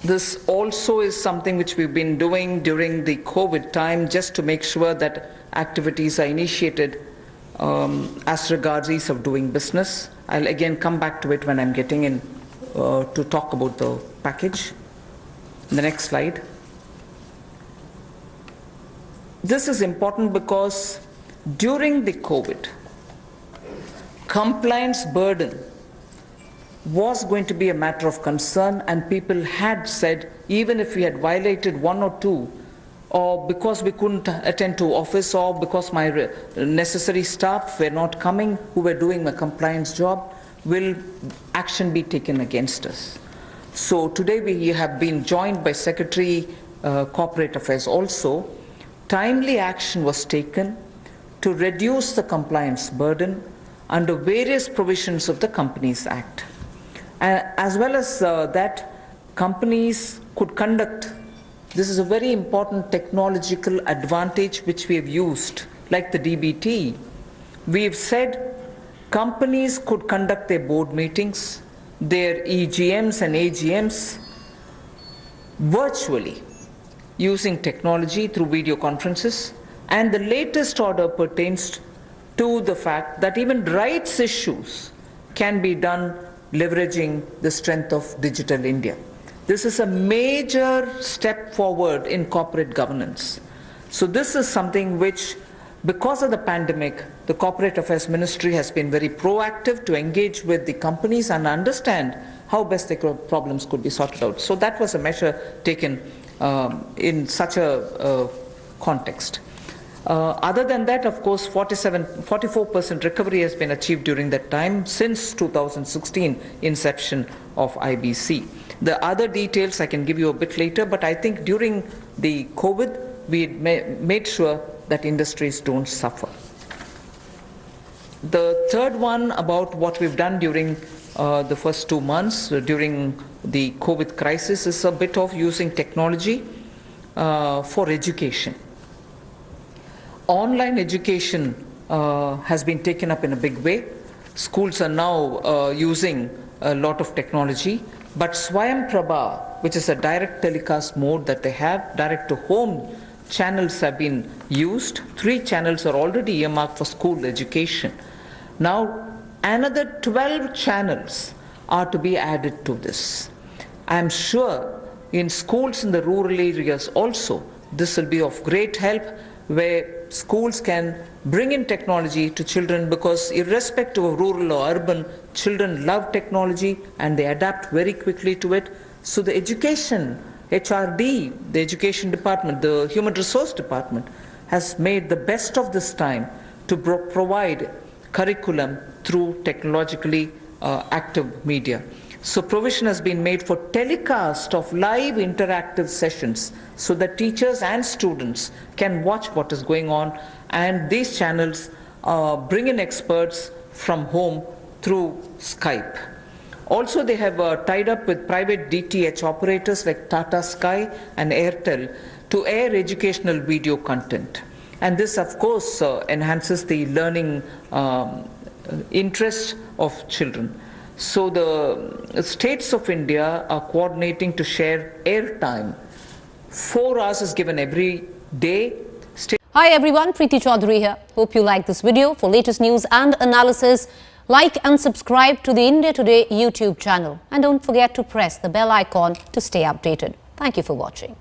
This also is something which we've been doing during the COVID time, just to make sure that activities are initiated as regards ease of doing business. I'll again come back to it when I'm getting in to talk about the package. The next slide. This is important because during the COVID, compliance burden was going to be a matter of concern, and people had said, even if we had violated one or two, or because we couldn't attend to office, or because my necessary staff were not coming who were doing my compliance job, will action be taken against us. So today we have been joined by Secretary Corporate Affairs also. Timely action was taken to reduce the compliance burden under various provisions of the Companies Act. As well as that, companies could conduct, this is a very important technological advantage which we have used, like the DBT. We have said companies could conduct their board meetings, their EGMs and AGMs virtually using technology through video conferences, and the latest order pertains to the fact that even rights issues can be done leveraging the strength of Digital India. This is a major step forward in corporate governance. So this is something which, because of the pandemic, the Corporate Affairs Ministry has been very proactive to engage with the companies and understand how best their problems could be sorted out. So that was a measure taken in such a context. Other than that, of course, 44% recovery has been achieved during that time since 2016 inception of IBC. The other details I can give you a bit later, but I think during the COVID, we made sure that industries don't suffer. The third one about what we've done during the first 2 months during the COVID crisis is a bit of using technology for education. Online education has been taken up in a big way. Schools are now using a lot of technology, but Swayam Prabha, which is a direct telecast mode that they have, direct to home channels have been used. 3 channels are already earmarked for school education. Now another 12 channels are to be added to this. I'm sure in schools in the rural areas also this will be of great help, where schools can bring in technology to children, because irrespective of rural or urban, children love technology and they adapt very quickly to it. So the education, HRD, the education department, the human resource department has made the best of this time to provide curriculum through technologically active media. So provision has been made for telecast of live interactive sessions so that teachers and students can watch what is going on, and these channels bring in experts from home through Skype. Also, they have tied up with private DTH operators like Tata Sky and Airtel to air educational video content. And this, of course, enhances the learning interest of children. So the states of India are coordinating to share airtime. 4 hours is given every day. Hi everyone, Preeti Chaudhary here. Hope you like this video. For latest news and analysis, like and subscribe to the India Today YouTube channel. And don't forget to press the bell icon to stay updated. Thank you for watching.